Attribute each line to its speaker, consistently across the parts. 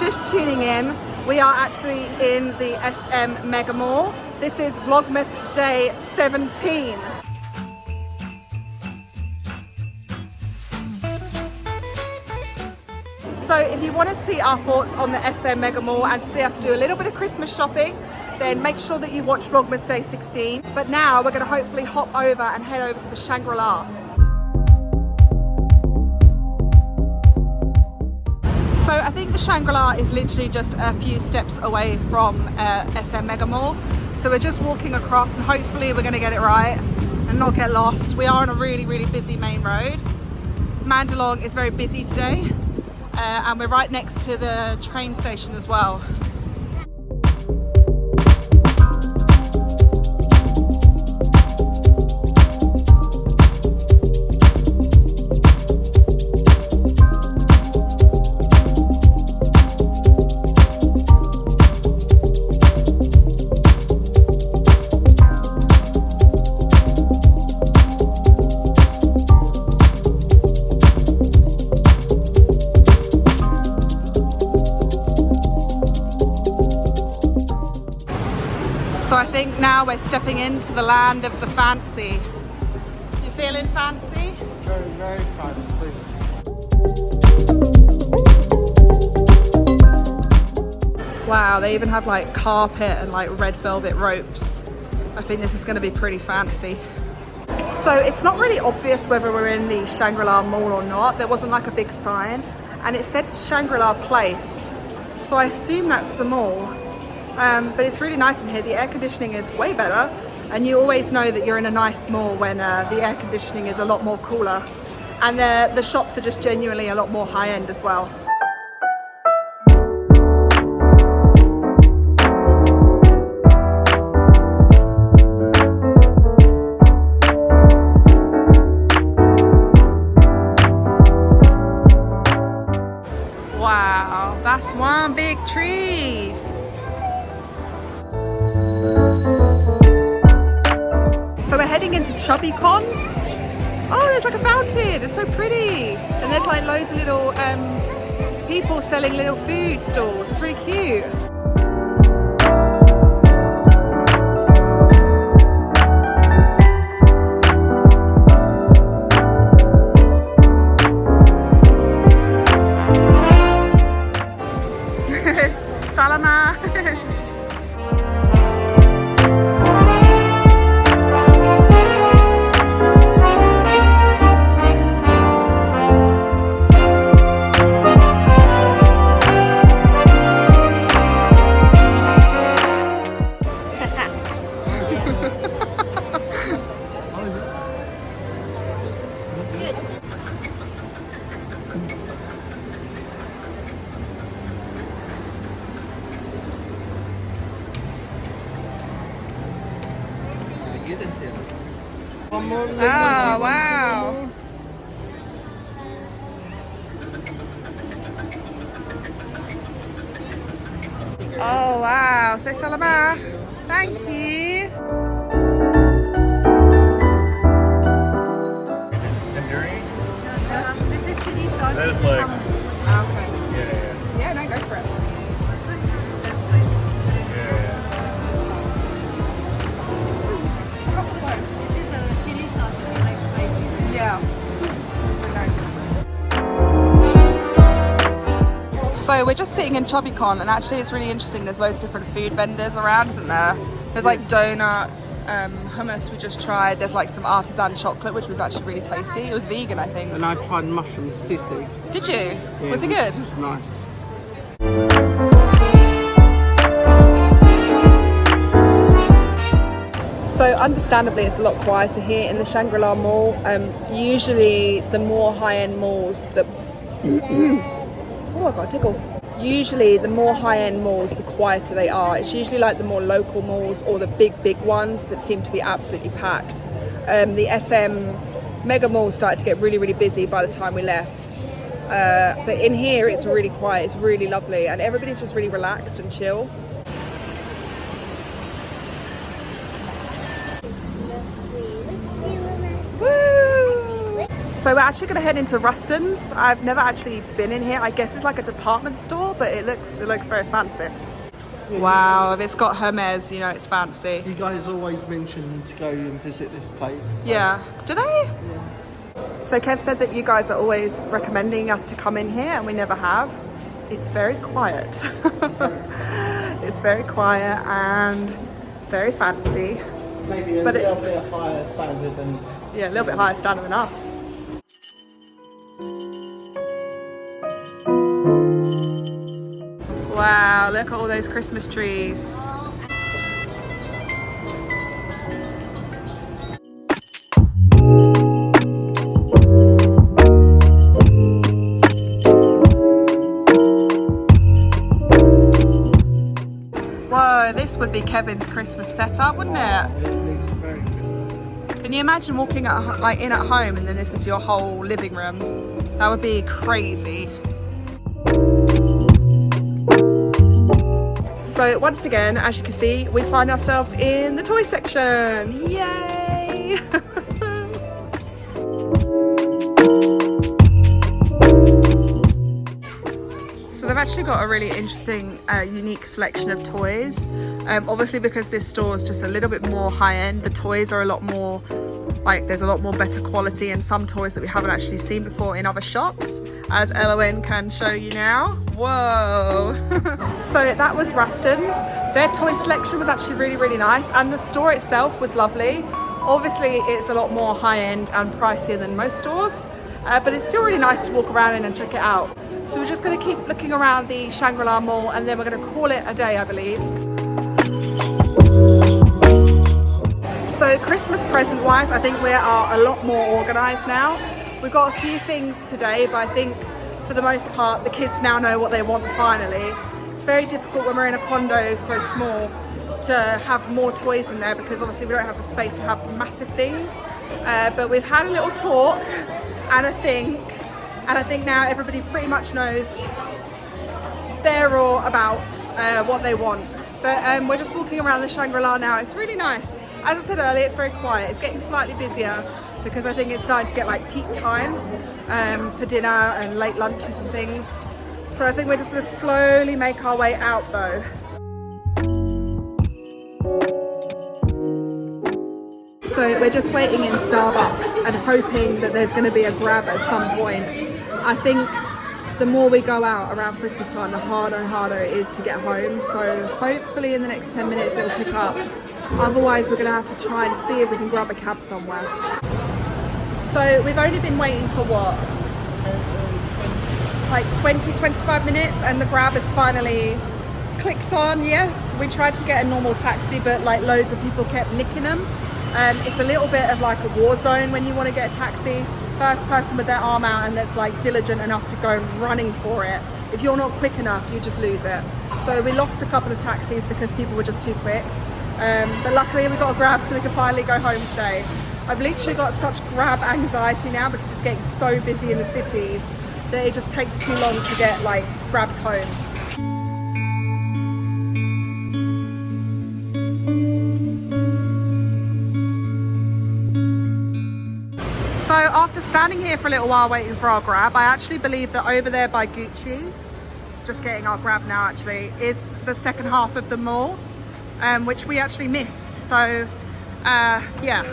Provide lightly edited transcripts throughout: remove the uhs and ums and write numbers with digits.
Speaker 1: just tuning in, we are actually in the SM Megamall. This is Vlogmas Day 17. So if you want to see our thoughts on the SM Megamall and see us do a little bit of Christmas shopping, then make sure that you watch Vlogmas Day 16. But now we're going to hopefully hop over and head over to the Shangri-la. So I think the Shangri-la is literally just a few steps away from SM Megamall. So we're just walking across and hopefully we're going to get it right and not get lost. We are on a really, really busy main road. Mandaluyong is very busy today. And we're right next to the train station as well. So I think now we're stepping into the land of the fancy. You feeling fancy?
Speaker 2: Very, very fancy.
Speaker 1: Wow, they even have like carpet and like red velvet ropes. I think this is going to be pretty fancy. So it's not really obvious whether we're in the Shangri-La mall or not. There wasn't like a big sign and it said Shangri-La Place. So I assume that's the mall. But it's really nice in here. The air conditioning is way better and you always know that you're in a nice mall when the air conditioning is a lot more cooler, and the shops are just genuinely a lot more high-end as well. Wow, that's one big tree. So we're heading into Tropicon. Oh, there's like a fountain. It's so pretty. And there's like loads of little people selling little food stalls. It's really cute. Salama. Oh, wow. Oh, wow. Say salama. Thank you.
Speaker 3: This is chili sauce.
Speaker 2: That is like...
Speaker 1: Okay. Yeah, no, go for it.
Speaker 3: This is a chili sauce if you like spicy.
Speaker 1: Yeah. So we're just sitting in Tropicon and actually it's really interesting. There's loads of different food vendors around, isn't there? There's like donuts, hummus we just tried. There's like some artisan chocolate which was actually really tasty. It was vegan, I think.
Speaker 2: And I tried mushroom sissy.
Speaker 1: Did you?
Speaker 2: Yeah,
Speaker 1: was it good?
Speaker 2: It was nice.
Speaker 1: So understandably it's a lot quieter here in the Shangri-La mall. Usually the more high-end malls that oh, I got a tickle. Usually the more high-end malls, the quieter they are. It's usually like the more local malls or the big ones that seem to be absolutely packed. The SM Megamall started to get really busy by the time we left. But in here it's really quiet, it's really lovely and everybody's just really relaxed and chill. So we're actually going to head into Rustan's. I've never actually been in here. I guess it's like a department store, but it looks very fancy. Wow, if it's got Hermes, you know it's fancy.
Speaker 2: You guys always mention to go and visit this place. So.
Speaker 1: Yeah. Do they?
Speaker 2: Yeah.
Speaker 1: So Kev said that you guys are always recommending us to come in here, and we never have. It's very quiet. It's very quiet and very fancy.
Speaker 2: Maybe a little bit higher standard than...
Speaker 1: Yeah, a little bit higher standard than us. Wow, look at all those Christmas trees. Whoa, this would be Kevin's Christmas setup, wouldn't it?
Speaker 2: It looks very Christmassy.
Speaker 1: Can you imagine walking in at home and then this is your whole living room? That would be crazy. So once again, as you can see, we find ourselves in the toy section. Yay! So they've actually got a really interesting, unique selection of toys. Obviously because this store is just a little bit more high-end, the toys are a lot more, like there's a lot more better quality and some toys that we haven't actually seen before in other shops, as LON can show you now. Whoa! So that was Rustan's. Their toy selection was actually really, really nice, and the store itself was lovely. Obviously it's a lot more high-end and pricier than most stores, but it's still really nice to walk around in and check it out. So we're just going to keep looking around the Shangri-la mall and then we're going to call it a day, I believe. So Christmas present wise, I think we are a lot more organised now. We've got a few things today, but I think for the most part the kids now know what they want finally. It's very difficult when we're in a condo so small to have more toys in there because obviously we don't have the space to have massive things. But we've had a little talk and I think now everybody pretty much knows they're all about what they want. But we're just walking around the Shangri-La now. It's really nice. As I said earlier, it's very quiet. It's getting slightly busier because I think it's starting to get like peak time for dinner and late lunches and things. So I think we're just going to slowly make our way out though. So we're just waiting in Starbucks and hoping that there's going to be a grab at some point. I think the more we go out around Christmas time, the harder and harder it is to get home. So hopefully in the next 10 minutes it'll pick up. Otherwise we're going to have to try and see if we can grab a cab somewhere. So we've only been waiting for what? Like 20-25 minutes and the grab has finally clicked on. Yes, we tried to get a normal taxi but like loads of people kept nicking them. It's a little bit of like a war zone when you want to get a taxi. First person with their arm out and that's like diligent enough to go running for it. If you're not quick enough, you just lose it. So we lost a couple of taxis because people were just too quick. But luckily we got a grab so we can finally go home today. I've literally got such grab anxiety now because it's getting so busy in the cities that it just takes too long to get like grabs home. So after standing here for a little while waiting for our grab, I actually believe that over there by Gucci, just getting our grab now actually, is the second half of the mall, which we actually missed. So yeah.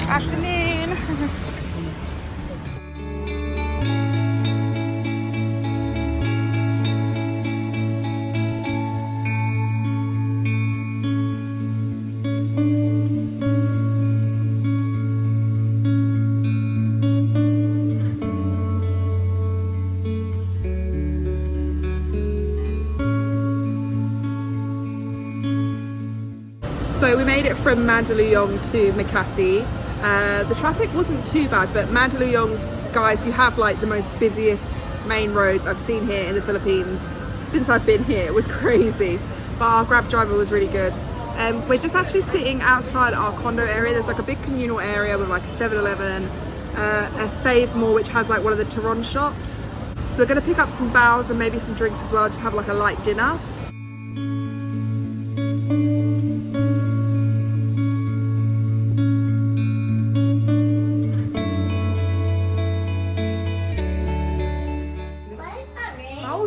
Speaker 1: Afternoon. So we made it from Mandaluyong to Makati. The traffic wasn't too bad, but Mandaluyong, guys, you have like the most busiest main roads I've seen here in the Philippines since I've been here. It was crazy, but our Grab driver was really good. We're just actually sitting outside our condo area. There's like a big communal area with like a 7-Eleven, a Save Mall which has like one of the Toron shops. So we're going to pick up some bows and maybe some drinks as well, just have like a light dinner.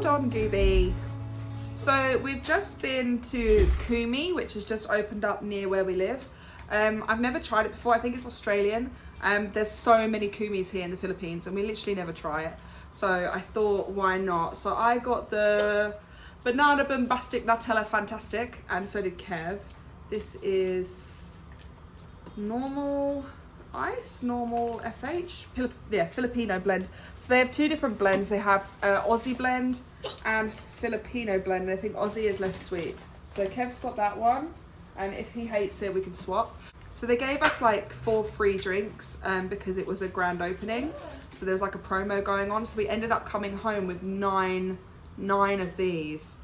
Speaker 1: Hold on, Gooby. So we've just been to Kumi, which has just opened up near where we live. I've never tried it before. I think it's Australian. There's so many Kumis here in the Philippines and we literally never try it. So I thought, why not? So I got the Banana Bombastic Nutella Fantastic, and so did Kev. This is normal ice, normal FH, Filipino blend. So they have two different blends. They have Aussie blend and Filipino blend, and I think Aussie is less sweet. So Kev's got that one, and if he hates it, we can swap. So they gave us like 4 free drinks because it was a grand opening. So there was like a promo going on. So we ended up coming home with nine of these,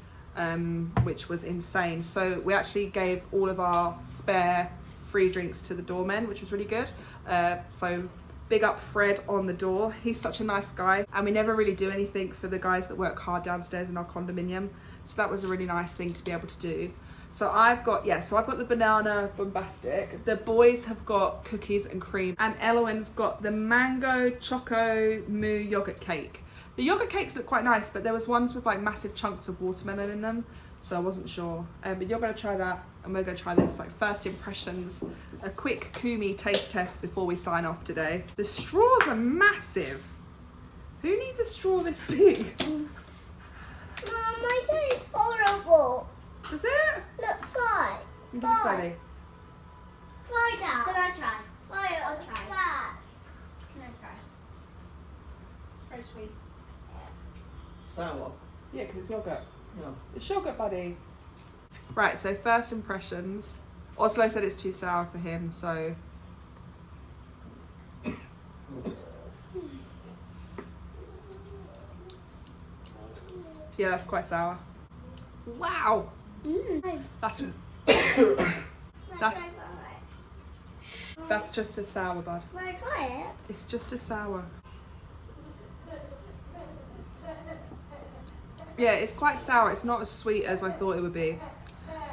Speaker 1: which was insane. So we actually gave all of our spare free drinks to the doormen, which was really good. So big up Fred on the door. He's such a nice guy, and we never really do anything for the guys that work hard downstairs in our condominium. So that was a really nice thing to be able to do. So I've got the Banana Bombastic. The boys have got cookies and cream, and Eloin's got the Mango Choco Moo yogurt cake. The yogurt cakes look quite nice, but there was ones with like massive chunks of watermelon in them, so I wasn't sure. But you're gonna try that, and we're gonna try this, like first impressions, a quick Kumi taste test before we sign off today. The straws are massive. Who needs a straw this big?
Speaker 4: Mom, my taste horrible.
Speaker 1: Is it?
Speaker 4: Look, try.
Speaker 1: Give it a try.
Speaker 4: Try that.
Speaker 3: Can I try?
Speaker 4: Try it on
Speaker 3: I'll try.
Speaker 4: splash.
Speaker 3: Can I try?
Speaker 1: It's very sweet.
Speaker 2: Sour.
Speaker 1: Yeah, because it's yogurt.
Speaker 2: Yeah.
Speaker 1: It's yogurt, buddy. Right, so first impressions. Oslo said it's too sour for him, so. Yeah, that's quite sour. Wow! That's just as sour, bud.
Speaker 4: Wanna try it?
Speaker 1: It's just as sour. Yeah, it's quite sour. It's not as sweet as I thought it would be.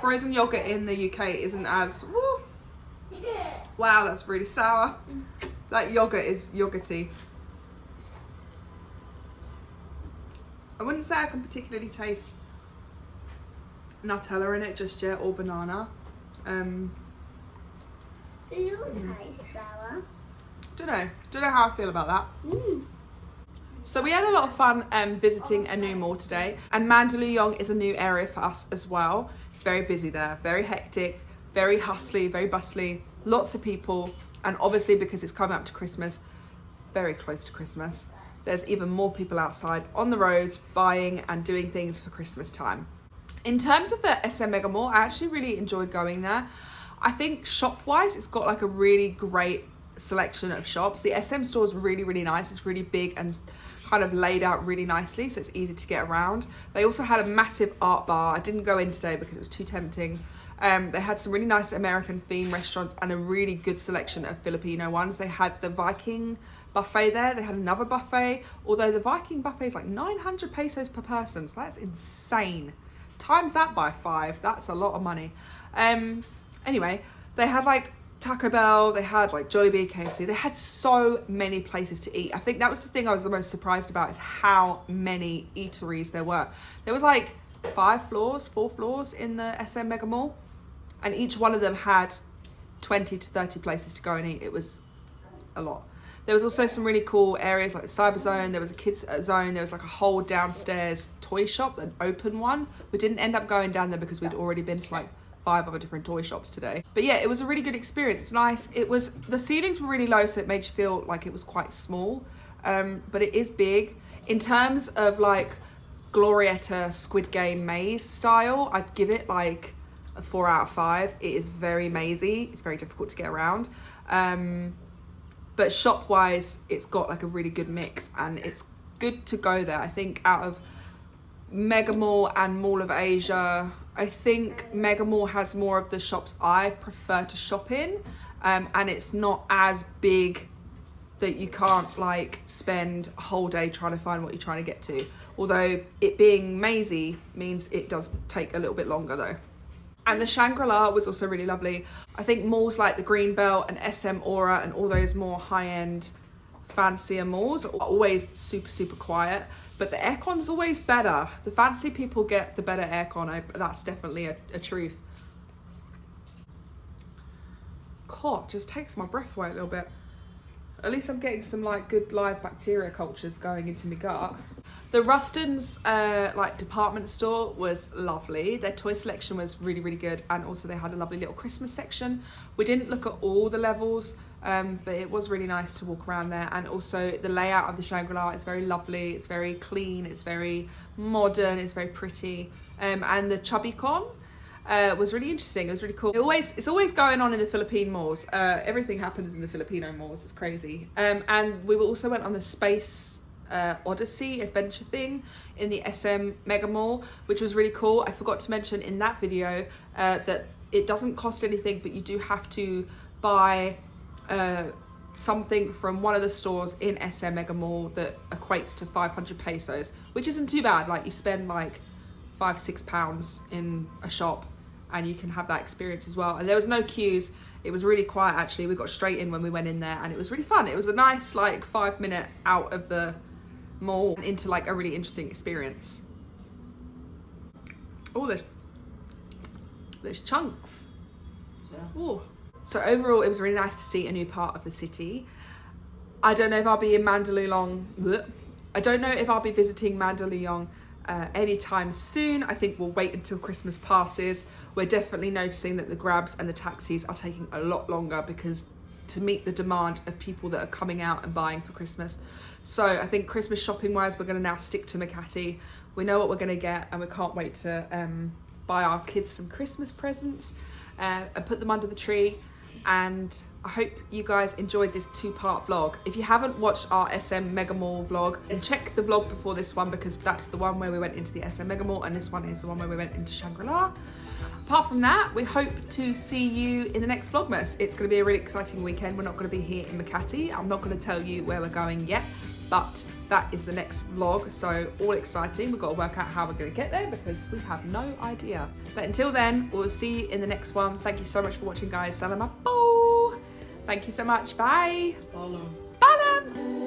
Speaker 1: Frozen yogurt in the UK isn't as, woo. Wow, that's really sour. That yogurt is yogurty. I wouldn't say I can particularly taste Nutella in it just yet, or banana.
Speaker 4: Do yours taste sour?
Speaker 1: Don't know how I feel about that. So we had a lot of fun visiting a new mall today, and Mandaluyong is a new area for us as well. It's very busy there, very hectic, very hustly, very bustly, lots of people, and obviously because it's coming up to Christmas, very close to Christmas, there's even more people outside on the roads buying and doing things for Christmas time. In terms of the SM Megamall, I actually really enjoyed going there. I think shop-wise, it's got like a really great selection of shops. The SM store is really, really nice. It's really big and kind of laid out really nicely, so it's easy to get around. They also had a massive art bar. I didn't go in today because it was too tempting. They had some really nice American themed restaurants and a really good selection of Filipino ones. They had the Viking buffet there. They had another buffet, although the Viking buffet is like 900 pesos per person, so that's insane. Times that by 5, that's a lot of money. Anyway, they had like Taco Bell, they had like Jollibee, KFC. They had so many places to eat. I think that was the thing I was the most surprised about, is how many eateries there were. There was like 4 floors in the SM Megamall, and each one of them had 20 to 30 places to go and eat. It was a lot. There was also some really cool areas like the cyber zone. There was a kids zone. There was like a whole downstairs toy shop, an open one. We didn't end up going down there because we'd already been to like 5 other different toy shops today. But yeah, it was a really good experience. It's nice. The ceilings were really low, so it made you feel like it was quite small. But it is big. In terms of like Glorietta Squid Game maze style, I'd give it like a 4 out of 5. It is very mazy. It's very difficult to get around. But shop wise, it's got like a really good mix, and it's good to go there. I think out of Megamall and Mall of Asia, I think Megamall has more of the shops I prefer to shop in, and it's not as big that you can't like spend a whole day trying to find what you're trying to get to. Although it being mazy means it does take a little bit longer though. And the Shangrila was also really lovely. I think malls like the Greenbelt and SM Aura and all those more high-end, fancier malls are always super, super quiet. but the aircon's always better. The fancy people get the better aircon. That's definitely a truth. God, just takes my breath away a little bit. At least I'm getting some like good live bacteria cultures going into my gut. The Rustan's like department store was lovely. Their toy selection was really, really good. And also they had a lovely little Christmas section. We didn't look at all the levels, but it was really nice to walk around there. And also the layout of the Shangri-La is very lovely. It's very clean. It's very modern. It's very pretty. And the Tropicon was really interesting. It was really cool. It's always going on in the Philippine malls. Everything happens in the Filipino malls. It's crazy. And we also went on the Space Odyssey adventure thing in the SM Megamall, which was really cool. I forgot to mention in that video that it doesn't cost anything, but you do have to buy something from one of the stores in SM Megamall that equates to 500 pesos, which isn't too bad. Like you spend like £5-6 in a shop and you can have that experience as well. And there was no queues. It was really quiet actually. We got straight in when we went in there and it was really fun. It was a nice like 5-minute out of the mall into like a really interesting experience. Oh, there's chunks. Oh. So overall, it was really nice to see a new part of the city. I don't know if I'll be in Mandaluyong. I don't know if I'll be visiting Mandaluyong anytime soon. I think we'll wait until Christmas passes. We're definitely noticing that the grabs and the taxis are taking a lot longer because to meet the demand of people that are coming out and buying for Christmas. So I think Christmas shopping wise, we're going to now stick to Makati. We know what we're going to get and we can't wait to buy our kids some Christmas presents and put them under the tree. And I hope you guys enjoyed this 2-part vlog. If you haven't watched our SM Megamall vlog, then check the vlog before this one because that's the one where we went into the SM Megamall and this one is the one where we went into Shangri-la. Apart from that, we hope to see you in the next Vlogmas. It's going to be a really exciting weekend. We're not going to be here in Makati. I'm not going to tell you where we're going yet, but that is the next vlog. So all exciting. We've got to work out how we're going to get there because we have no idea. But until then, we'll see you in the next one. Thank you so much for watching, guys. Salamat po. Thank you so much. Bye.
Speaker 2: Follow.
Speaker 1: Bye.